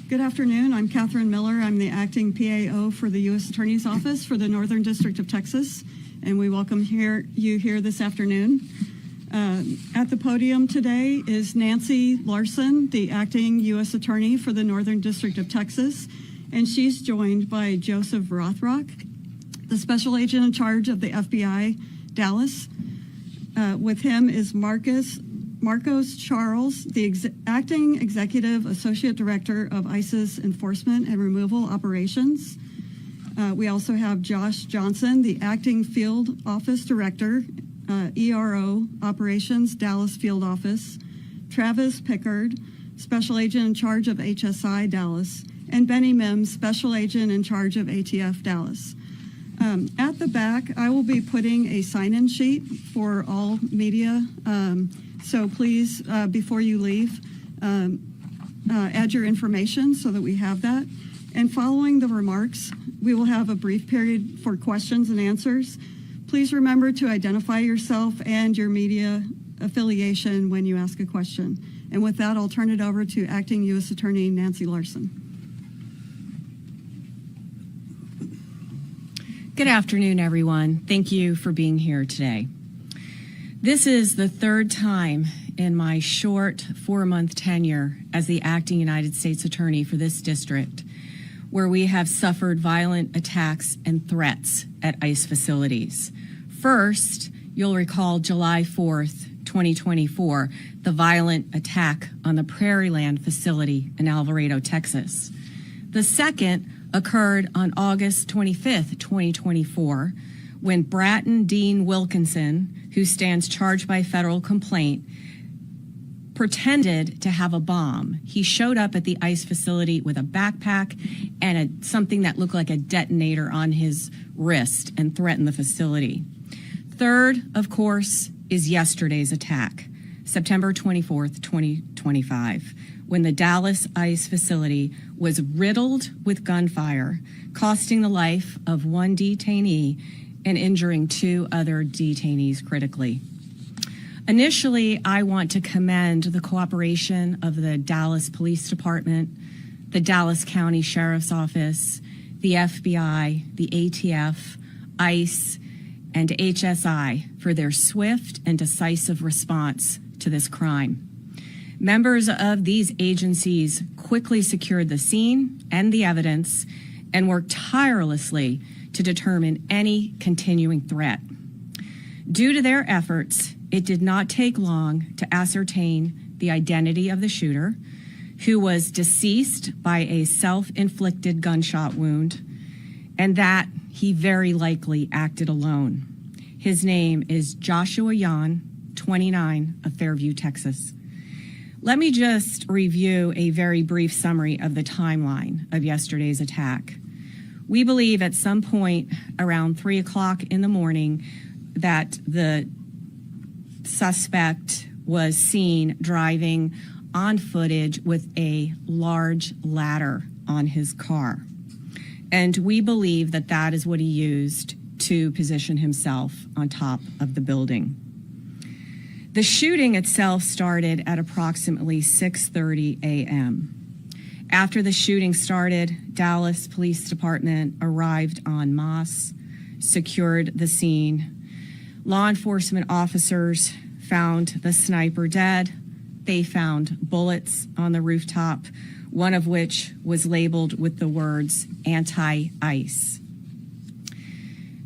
Good afternoon. I'm Catherine Miller. I'm the acting PAO for the U.S. Attorney's Office for the Northern District of Texas, and we welcome you here this afternoon. At the podium today is Nancy Larson, the acting U.S. Attorney for the Northern District of Texas, and she's joined by Joseph Rothrock, the Special Agent in charge of the FBI, Dallas. With him is Marcos Charles, the Acting Executive Associate Director of ICE's Enforcement and Removal Operations. We also have Josh Johnson, the Acting Field Office Director, ERO Operations, Dallas Field Office. Travis Pickard, Special Agent in charge of HSI, Dallas. And Benny Mims, Special Agent in charge of ATF, Dallas. At the back, I will be putting a sign-in sheet for all media. So please, before you leave, add your information so that we have that. And following the remarks, we will have a brief period for questions and answers. Please remember to identify yourself and your media affiliation when you ask a question. And with that, I'll turn it over to Acting U.S. Attorney Nancy Larson. Good afternoon, everyone. Thank you for being here today. This is the third time in my short 4-month tenure as the acting United States Attorney for this district where we have suffered violent attacks and threats at ICE facilities. First, you'll recall July 4th, 2024, the violent attack on the Prairie Land facility in Alvarado, Texas. The second occurred on August 25th, 2024, when Bratton Dean Wilkinson, who stands charged by federal complaint, pretended to have a bomb. He showed up at the ICE facility with a backpack and something that looked like a detonator on his wrist and threatened the facility. Third, of course, is yesterday's attack, September 24th, 2025, when the Dallas ICE facility was riddled with gunfire, costing the life of one detainee and injuring 2 other detainees critically. Initially, I want to commend the cooperation of the Dallas Police Department, the Dallas County Sheriff's Office, the FBI, the ATF, ICE, and HSI for their swift and decisive response to this crime. Members of these agencies quickly secured the scene and the evidence and worked tirelessly to determine any continuing threat. Due to their efforts, it did not take long to ascertain the identity of the shooter, who was deceased by a self-inflicted gunshot wound, and that he very likely acted alone. His name is Joshua Yan, 29, of Fairview, Texas. Let me just review a very brief summary of the timeline of yesterday's attack. We believe at some point around 3 o'clock in the morning that the suspect was seen driving on footage with a large ladder on his car. And we believe that that is what he used to position himself on top of the building. The shooting itself started at approximately 6:30 a.m. After the shooting started, Dallas Police Department arrived en masse, secured the scene. Law enforcement officers found the sniper dead. They found bullets on the rooftop, one of which was labeled with the words anti-ICE.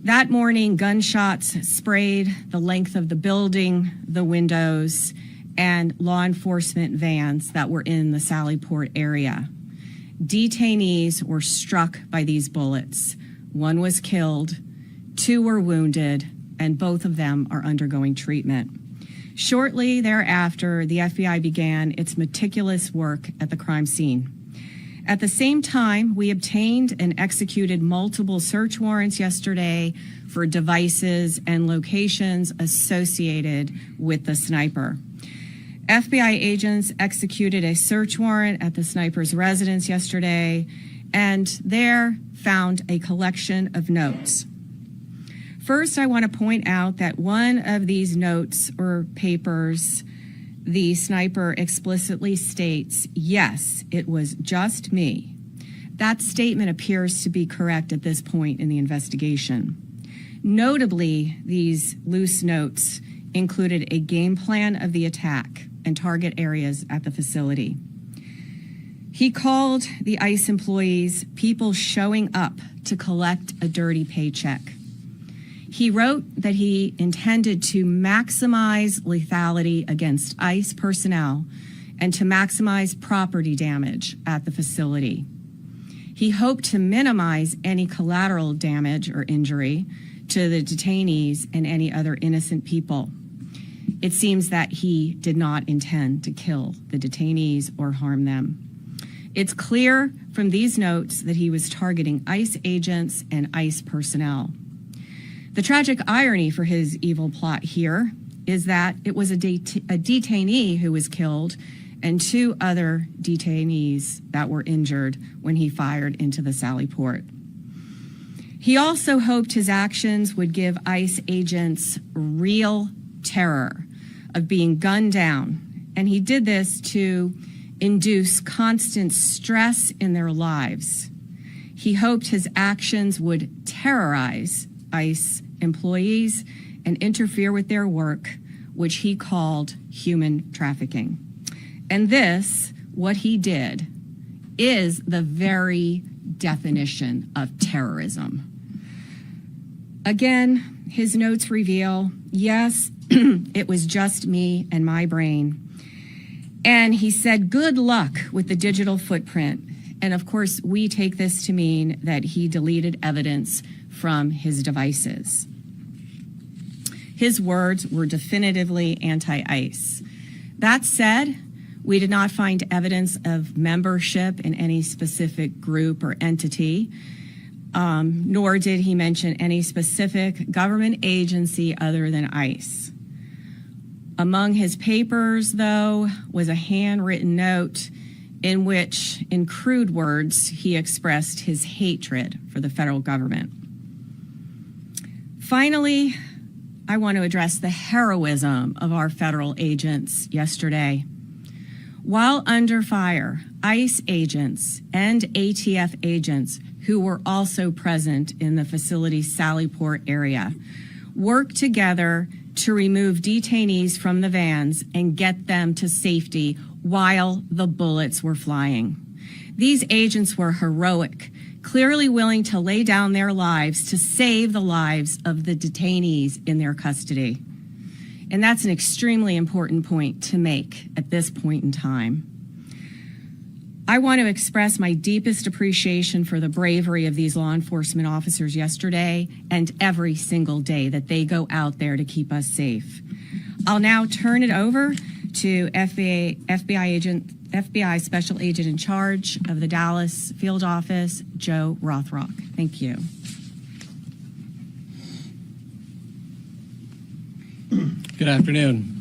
That morning, gunshots sprayed the length of the building, the windows, and law enforcement vans that were in the Sallyport area. Detainees were struck by these bullets. 1 was killed, 2 were wounded, and both of them are undergoing treatment. Shortly thereafter, the FBI began its meticulous work at the crime scene. At the same time, we obtained and executed multiple search warrants yesterday for devices and locations associated with the sniper. FBI agents executed a search warrant at the sniper's residence yesterday, and there found a collection of notes. First, I want to point out that one of these notes or papers the sniper explicitly states, "Yes, it was just me." That statement appears to be correct at this point in the investigation. Notably, these loose notes included a game plan of the attack and target areas at the facility. He called the ICE employees people showing up to collect a dirty paycheck. He wrote that he intended to maximize lethality against ICE personnel and to maximize property damage at the facility. He hoped to minimize any collateral damage or injury to the detainees and any other innocent people. It seems that he did not intend to kill the detainees or harm them. It's clear from these notes that he was targeting ICE agents and ICE personnel. The tragic irony for his evil plot here is that it was a detainee who was killed and 2 other detainees that were injured when he fired into the Sally Port. He also hoped his actions would give ICE agents real terror of being gunned down, and he did this to induce constant stress in their lives. He hoped his actions would terrorize ICE employees and interfere with their work, which he called human trafficking. And this, what he did, is the very definition of terrorism. Again, his notes reveal, yes, it was just me and my brain. And he said, good luck with the digital footprint. And of course, we take this to mean that he deleted evidence from his devices. His words were definitively anti-ICE. That said, we did not find evidence of membership in any specific group or entity, nor did he mention any specific government agency other than ICE. Among his papers, though, was a handwritten note in which, in crude words, he expressed his hatred for the federal government. Finally, I want to address the heroism of our federal agents yesterday. While under fire, ICE agents and ATF agents who were also present in the facility's Sally Port area worked together to remove detainees from the vans and get them to safety while the bullets were flying. These agents were heroic, clearly willing to lay down their lives to save the lives of the detainees in their custody. And that's an extremely important point to make at this point in time. I want to express my deepest appreciation for the bravery of these law enforcement officers yesterday and every single day that they go out there to keep us safe. I'll now turn it over to FBI Special Agent in charge of the Dallas Field Office, Joe Rothrock. Thank you. Good afternoon.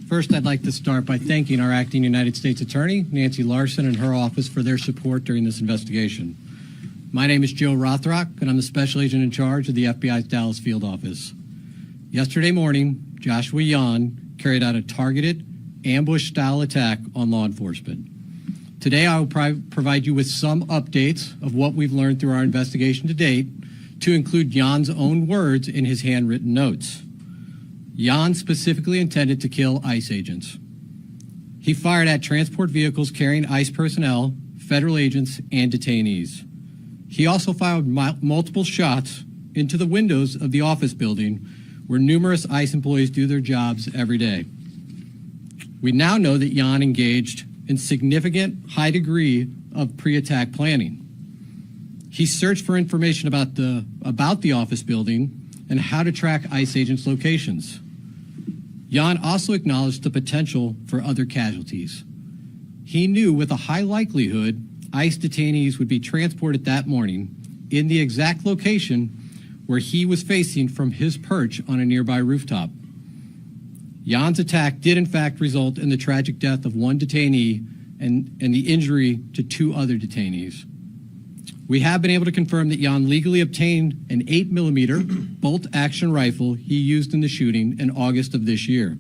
First, I'd like to start by thanking our acting United States Attorney, Nancy Larson, and her office for their support during this investigation. My name is Joe Rothrock, and I'm the Special Agent in charge of the FBI's Dallas Field Office. Yesterday morning, Joshua Yan carried out a targeted, ambush-style attack on law enforcement. Today, I will provide you with some updates of what we've learned through our investigation to date, to include Yan's own words in his handwritten notes. Yan specifically intended to kill ICE agents. He fired at transport vehicles carrying ICE personnel, federal agents, and detainees. He also fired multiple shots into the windows of the office building where numerous ICE employees do their jobs every day. We now know that Yan engaged in significant high degree of pre-attack planning. He searched for information about the office building and how to track ICE agents' locations. Yan also acknowledged the potential for other casualties. He knew with a high likelihood ICE detainees would be transported that morning in the exact location where he was facing from his perch on a nearby rooftop. Yan's attack did in fact result in the tragic death of one detainee and the injury to 2 other detainees. We have been able to confirm that Yan legally obtained an 8mm bolt-action rifle he used in the shooting in August of this year.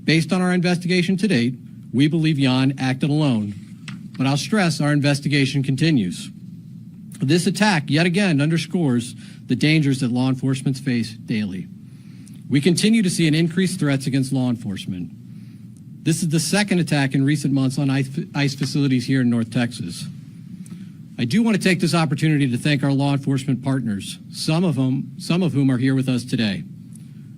Based on our investigation to date, we believe Jan acted alone, but I'll stress our investigation continues. This attack yet again underscores the dangers that law enforcement face daily. We continue to see an increased threats against law enforcement. This is the second attack in recent months on ICE facilities here in North Texas. I do want to take this opportunity to thank our law enforcement partners, some of whom are here with us today.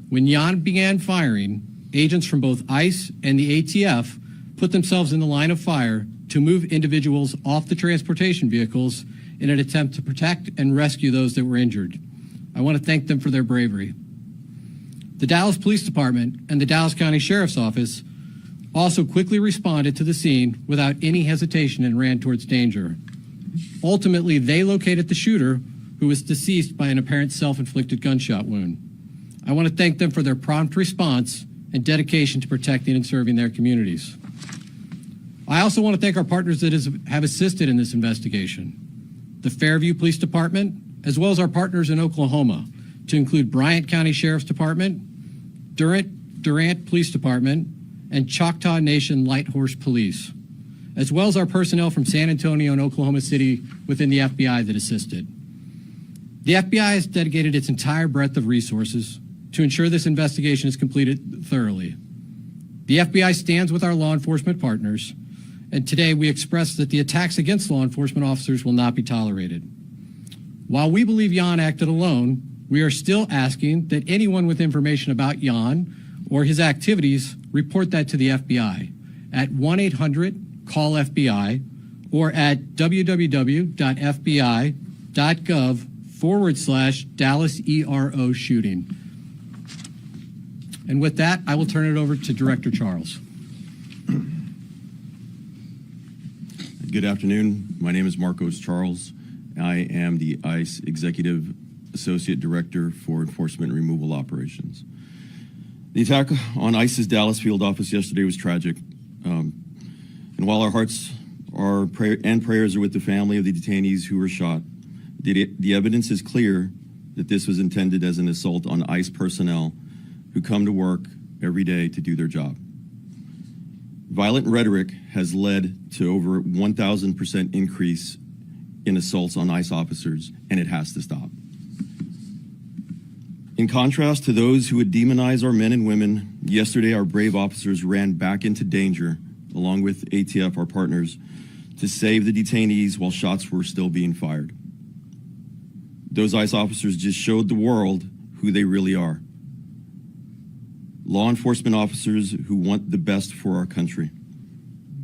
When Jan began firing, agents from both ICE and the ATF put themselves in the line of fire to move individuals off the transportation vehicles in an attempt to protect and rescue those that were injured. I want to thank them for their bravery. The Dallas Police Department and the Dallas County Sheriff's Office also quickly responded to the scene without any hesitation and ran towards danger. Ultimately, they located the shooter, who was deceased by an apparent self-inflicted gunshot wound. I want to thank them for their prompt response and dedication to protecting and serving their communities. I also want to thank our partners that have assisted in this investigation. The Fairview Police Department, as well as our partners in Oklahoma, to include Bryant County Sheriff's Department, Durant Police Department, and Choctaw Nation Light Horse Police, as well as our personnel from San Antonio and Oklahoma City within the FBI that assisted. The FBI has dedicated its entire breadth of resources to ensure this investigation is completed thoroughly. The FBI stands with our law enforcement partners, and today we express that the attacks against law enforcement officers will not be tolerated. While we believe Jan acted alone, we are still asking that anyone with information about Jan or his activities report that to the FBI at 1-800-CALL-FBI or at www.fbi.gov/Dallas ERO shooting. And with that, I will turn it over to Director Charles. Good afternoon. My name is Marcos Charles. I am the ICE Executive Associate Director for Enforcement and Removal Operations. The attack on ICE's Dallas field office yesterday was tragic. And while our hearts and prayers are with the family of the detainees who were shot, the evidence is clear that this was intended as an assault on ICE personnel who come to work every day to do their job. Violent rhetoric has led to over 1,000% increase in assaults on ICE officers, and it has to stop. In contrast to those who would demonize our men and women, yesterday our brave officers ran back into danger, along with ATF, our partners, to save the detainees while shots were still being fired. Those ICE officers just showed the world who they really are. Law enforcement officers who want the best for our country.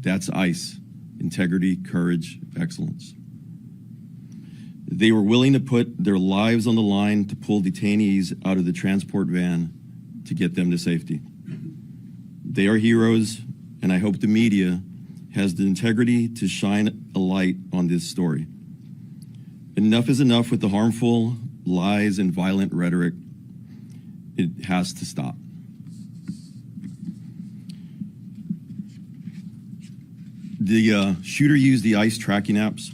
That's ICE, integrity, courage, excellence. They were willing to put their lives on the line to pull detainees out of the transport van to get them to safety. They are heroes, and I hope the media has the integrity to shine a light on this story. Enough is enough with the harmful lies and violent rhetoric. It has to stop. The shooter used the ICE tracking apps.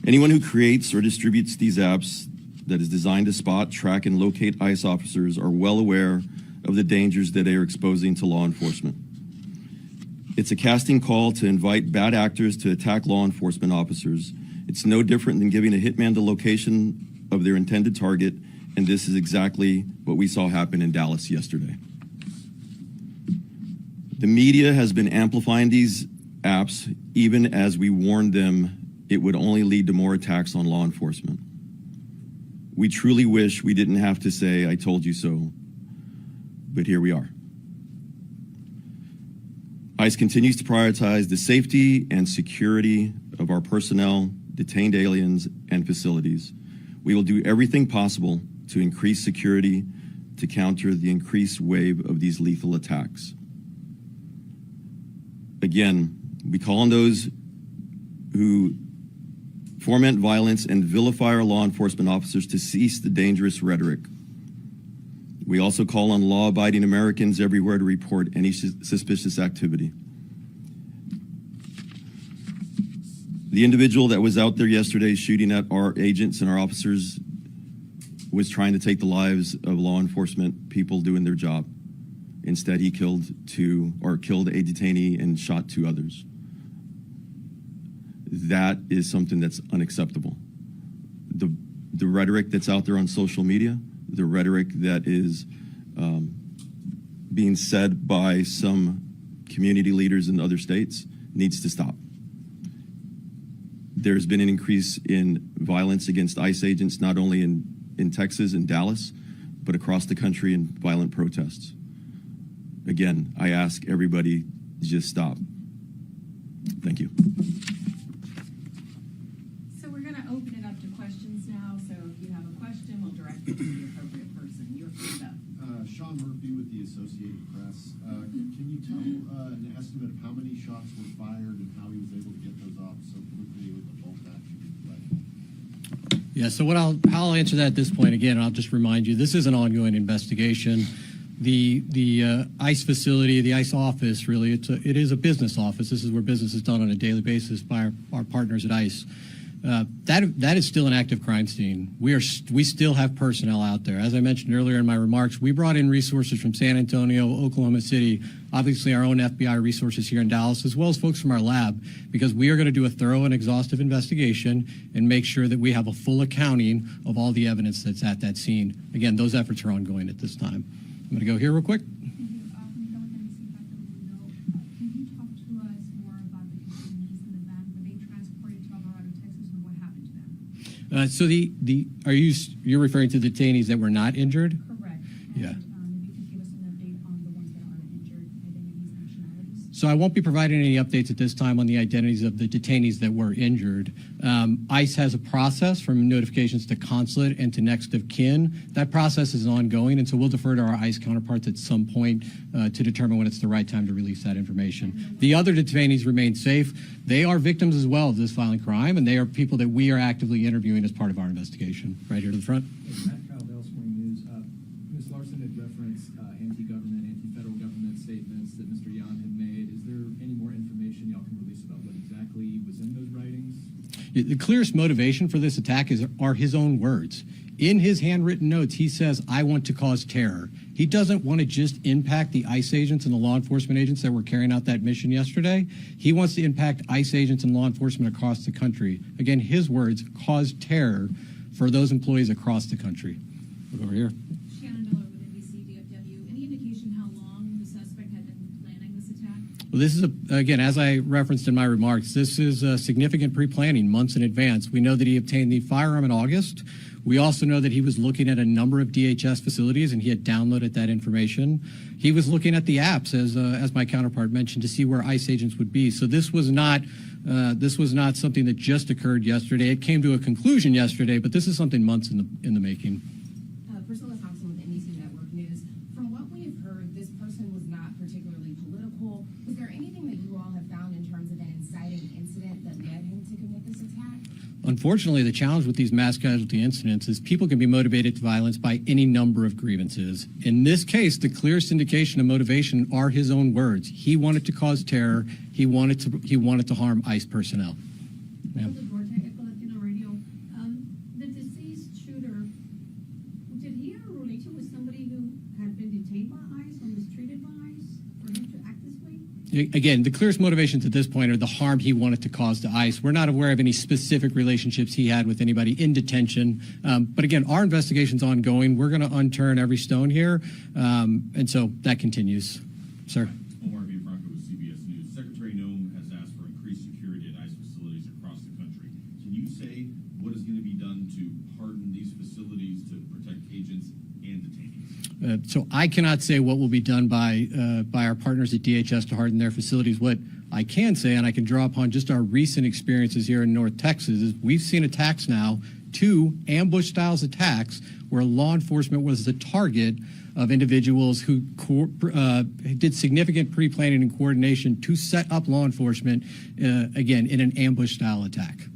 Anyone who creates or distributes these apps that is designed to spot, track, and locate ICE officers are well aware of the dangers that they are exposing to law enforcement. It's a casting call to invite bad actors to attack law enforcement officers. It's no different than giving a hitman the location of their intended target, and this is exactly what we saw happen in Dallas yesterday. The media has been amplifying these apps even as we warned them it would only lead to more attacks on law enforcement. We truly wish we didn't have to say, "I told you so," but here we are. ICE continues to prioritize the safety and security of our personnel, detained aliens, and facilities. We will do everything possible to increase security to counter the increased wave of these lethal attacks. Again, we call on those who foment violence and vilify our law enforcement officers to cease the dangerous rhetoric. We also call on law-abiding Americans everywhere to report any suspicious activity. The individual that was out there yesterday shooting at our agents and our officers was trying to take the lives of law enforcement people doing their job. Instead, he killed a detainee and shot 2 others. That is something that's unacceptable. The rhetoric that's out there on social media, the rhetoric that is being said by some community leaders in other states needs to stop. There's been an increase in violence against ICE agents, not only in Texas and Dallas, but across the country in violent protests. Again, I ask everybody to just stop. Thank you. So we're going to open it up to questions now. So if you have a question, we'll direct it to the appropriate person. You're free to. Sean Murphy with the Associated Press. Can you tell an estimate of how many shots were fired and how he was able to get those off so quickly with the bolt action rifle? Yeah, so how I'll answer that at this point, again, I'll just remind you, this is an ongoing investigation. The ICE facility, the ICE office, really, it is a business office. This is where business is done on a daily basis by our partners at ICE. That is still an active crime scene. We still have personnel out there. As I mentioned earlier in my remarks, we brought in resources from San Antonio, Oklahoma City, obviously our own FBI resources here in Dallas, as well as folks from our lab, because we are going to do a thorough and exhaustive investigation and make sure that we have a full accounting of all the evidence that's at that scene. Again, those efforts are ongoing at this time. I'm going to go here real quick. So you're referring to the detainees that were not injured? Correct. Yeah. And if you could give us an update on the ones that aren't injured, identities, nationalities. So I won't be providing any updates at this time on the identities of the detainees that were injured. ICE has a process from notifications to consulate and to next of kin. That process is ongoing, and so we'll defer to our ICE counterparts at some point to determine when it's the right time to release that information. The other detainees remain safe. They are victims as well of this violent crime, and they are people that we are actively interviewing as part of our investigation. Right here to the front. Matt Caldwell, Spring News. Ms. Larson had referenced anti-government, anti-federal government statements that Mr. Yan had made. Is there any more information y'all can release about what exactly was in those writings? The clearest motivation for this attack are his own words. In his handwritten notes, he says, "I want to cause terror." He doesn't want to just impact the ICE agents and the law enforcement agents that were carrying out that mission yesterday. He wants to impact ICE agents and law enforcement across the country. Again, his words, cause terror for those employees across the country. Look over here. Shannon Miller with NBC DFW. Any indication how long the suspect had been planning this attack? Well, this is, again, as I referenced in my remarks, this is significant pre-planning months in advance. We know that he obtained the firearm in August. We also know that he was looking at a number of DHS facilities, and he had downloaded that information. He was looking at the apps, as my counterpart mentioned, to see where ICE agents would be. So this was not something that just occurred yesterday. It came to a conclusion yesterday, but this is something months in the making. Priscilla Thompson with NBC Network News. From what we have heard, this person was not particularly political. Was there anything that you all have found in terms of an inciting incident that led him to commit this attack? Unfortunately, the challenge with these mass casualty incidents is people can be motivated to violence by any number of grievances. In this case, the clearest indication of motivation are his own words. He wanted to cause terror. He wanted to harm ICE personnel. Ma'am. The deceased shooter, did he have a relation with somebody who had been detained by ICE or mistreated by ICE for him to act this way? Again, the clearest motivations at this point are the harm he wanted to cause to ICE. We're not aware of any specific relationships he had with anybody in detention. But again, our investigation's ongoing. We're going to unturn every stone here. And so that continues. Sir. Omar Villafranca with CBS News. Secretary Noem has asked for increased security at ICE facilities across the country. Can you say what is going to be done to harden these facilities to protect agents and detainees? So I cannot say what will be done by our partners at DHS to harden their facilities. What I can say, and I can draw upon just our recent experiences here in North Texas, is we've seen attacks now, 2 ambush-style attacks, where law enforcement was the target of individuals who did significant pre-planning and coordination to set up law enforcement, again, in an ambush-style attack.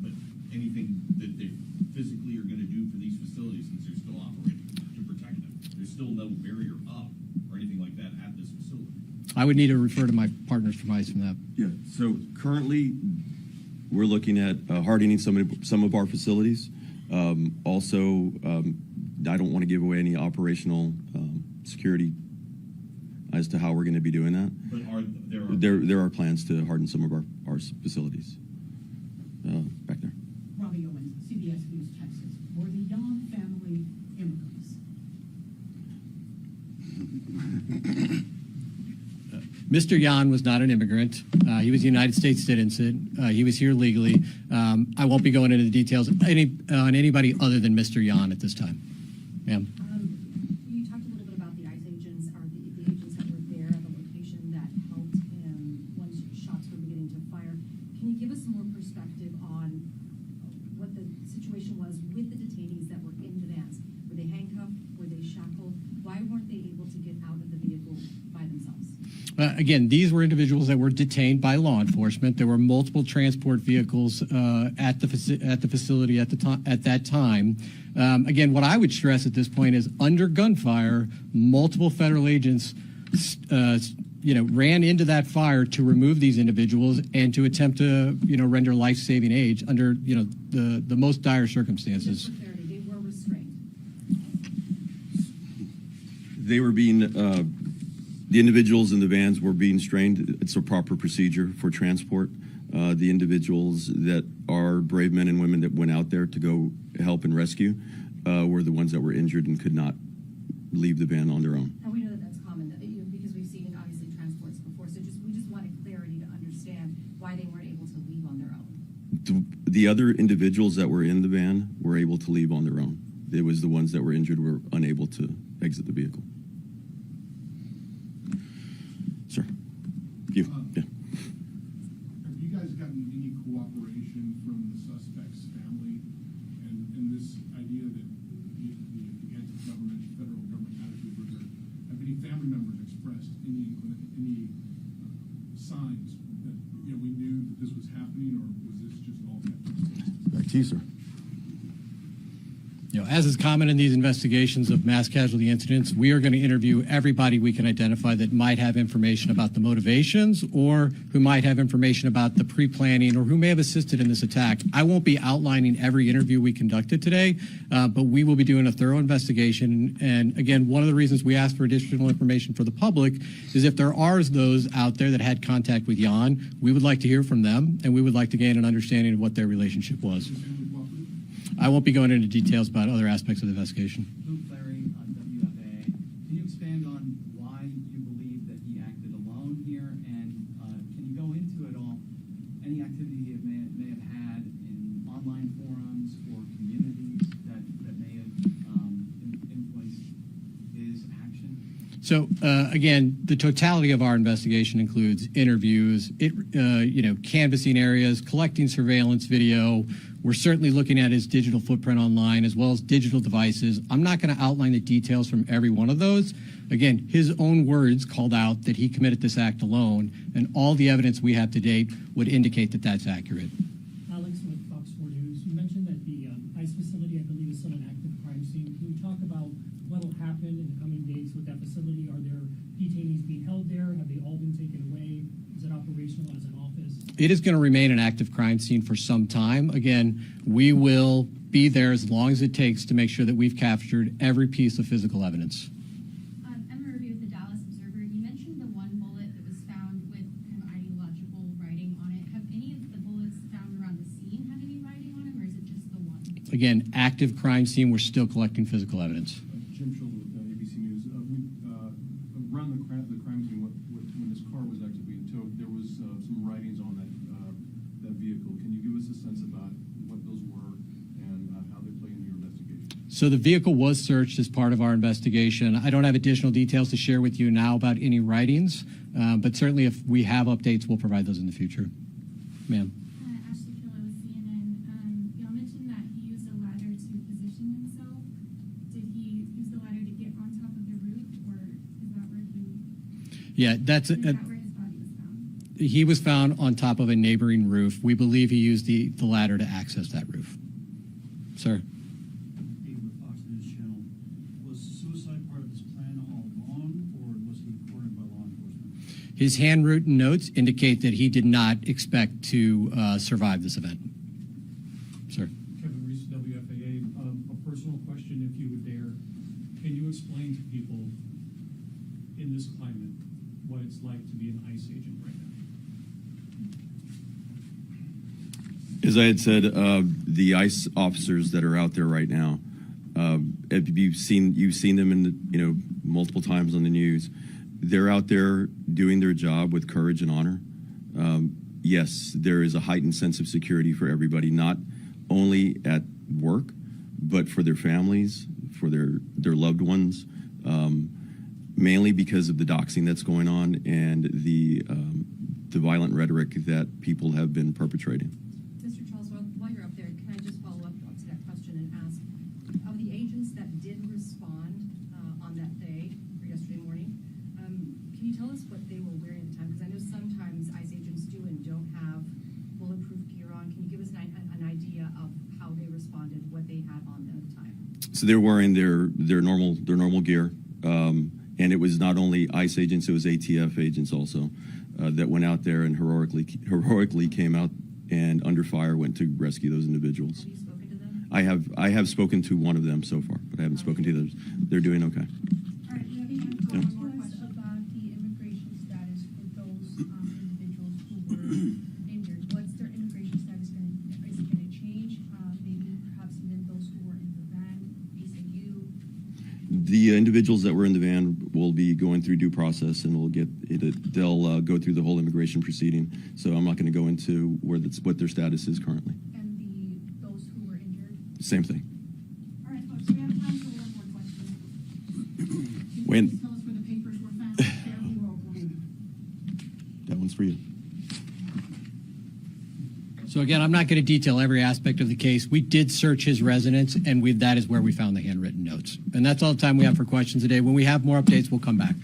But anything that they physically are going to do for these facilities, since they're still operating, to protect them? There's still no barrier up or anything like that at this facility. I would need to refer to my partners from ICE from that. Yeah, so currently we're looking at hardening some of our facilities. Also, I don't want to give away any operational security as to how we're going to be doing that. But There are plans to harden some of our facilities. Back there. Robbie Owens, CBS News, Texas. Were the Yan family immigrants? Mr. Yan was not an immigrant. He was a United States citizen. He was here legally. I won't be going into the details on anybody other than Mr. Yan at this time. Ma'am. You talked a little bit about the ICE agents, or the agents that were there at the location that helped him once shots were beginning to fire. Can you give us some more perspective on what the situation was with the detainees that were in the vans? Were they handcuffed? Were they shackled? Why weren't they able to get out of the vehicle by themselves? Again, these were individuals that were detained by law enforcement. There were multiple transport vehicles at the facility at that time. Again, what I would stress at this point is under gunfire, multiple federal agents, ran into that fire to remove these individuals and to attempt to, render life-saving aid under, the most dire circumstances. Just for clarity, they were restrained. They were being, the individuals in the vans were being strained. It's a proper procedure for transport. The individuals that are brave men and women that went out there to go help and rescue were the ones that were injured and could not leave the van on their own. And we know that that's common, because we've seen obviously transports before. So we just wanted clarity to understand why they weren't able to leave on their own. The other individuals that were in the van were able to leave on their own. It was the ones that were injured were unable to exit the vehicle. Sir, you. Yeah. Have you guys gotten any cooperation from the suspect's family and this idea that the anti-government, federal government attitude was there? Have any family members expressed any signs that we knew that this was happening, or was this just all kept to the Back to you, sir. As is common in these investigations of mass casualty incidents, we are going to interview everybody we can identify that might have information about the motivations or who might have information about the pre-planning or who may have assisted in this attack. I won't be outlining every interview we conducted today, but we will be doing a thorough investigation. And again, one of the reasons we ask for additional information for the public is if there are those out there that had contact with Jan, we would like to hear from them, and we would like to gain an understanding of what their relationship was. I won't be going into details about other aspects of the investigation. Luke Larry on WFAA. Can you expand on why you believe that he acted alone here? And can you go into it all, any activity he may have had in online forums or communities that may have influenced his action? So again, the totality of our investigation includes interviews, canvassing areas, collecting surveillance video. We're certainly looking at his digital footprint online as well as digital devices. I'm not going to outline the details from every one of those. Again, his own words called out that he committed this act alone, and all the evidence we have to date would indicate that that's accurate. Alex with Fox 4 News. You mentioned that the ICE facility, I believe, is still an active crime scene. Can you talk about what will happen in the coming days with that facility? Are there detainees being held there? Have they all been taken away? Is it operational as an office? It is going to remain an active crime scene for some time. Again, we will be there as long as it takes to make sure that we've captured every piece of physical evidence. Emma Ruby with the Dallas Observer. You mentioned the one bullet that was found with kind of ideological writing on it. Have any of the bullets found around the scene had any writing on them, or is it just the one? Again, active crime scene. We're still collecting physical evidence. Jim Schultz with ABC News. Around the crime scene, when this car was actually being towed, there was some writings on that vehicle. Can you give us a sense about what those were and how they play into your investigation? So the vehicle was searched as part of our investigation. I don't have additional details to share with you now about any writings, but certainly if we have updates, we'll provide those in the future. Ma'am. Ashley Killa with CNN. Y'all mentioned that he used a ladder to position himself. Did he use the ladder to get on top of the roof, or is that where he? Yeah, that's Is that where his body was found? He was found on top of a neighboring roof. We believe he used the ladder to access that roof. Sir. With Fox News Channel, was suicide part of this plan all along, or was he cornered by law enforcement? His handwritten notes indicate that he did not expect to survive this event. Sir. Kevin Reese, WFAA. A personal question, if you would dare. Can you explain to people in this climate, what it's like to be an ICE agent right now? As I had said, the ICE officers that are out there right now, you've seen them in the, multiple times on the news. They're out there doing their job with courage and honor. Yes, there is a heightened sense of security for everybody, not only at work, but for their families, for their loved ones, mainly because of the doxing that's going on and the violent rhetoric that people have been perpetrating. Mr. Charles, while you're up there, can I just follow up to that question and ask, of the agents that did respond on that day, or yesterday morning, can you tell us what they were wearing at the time? Because I know sometimes ICE agents do and don't have bulletproof gear on. Can you give us an idea of how they responded, what they had on them at the time? So they're wearing their normal gear, and it was not only ICE agents; it was ATF agents also that went out there and heroically came out and under fire went to rescue those individuals. Have you spoken to them? I have spoken to one of them so far, but I haven't spoken to others. They're doing okay. All right, we have one more question about the immigration status for those individuals who were injured. What's their immigration status is it going to change? Maybe perhaps even those who were in the van, ACU. The individuals that were in the van will be going through due process, and they'll go through the whole immigration proceeding. So I'm not going to go into what their status is currently. And those who were injured? Same thing. All right, folks, we have time for one more question. Can you When- please tell us where the papers were found? Fairly locally. That one's for you. So again, I'm not going to detail every aspect of the case. We did search his residence, and that is where we found the handwritten notes. And that's all the time we have for questions today. When we have more updates, we'll come back.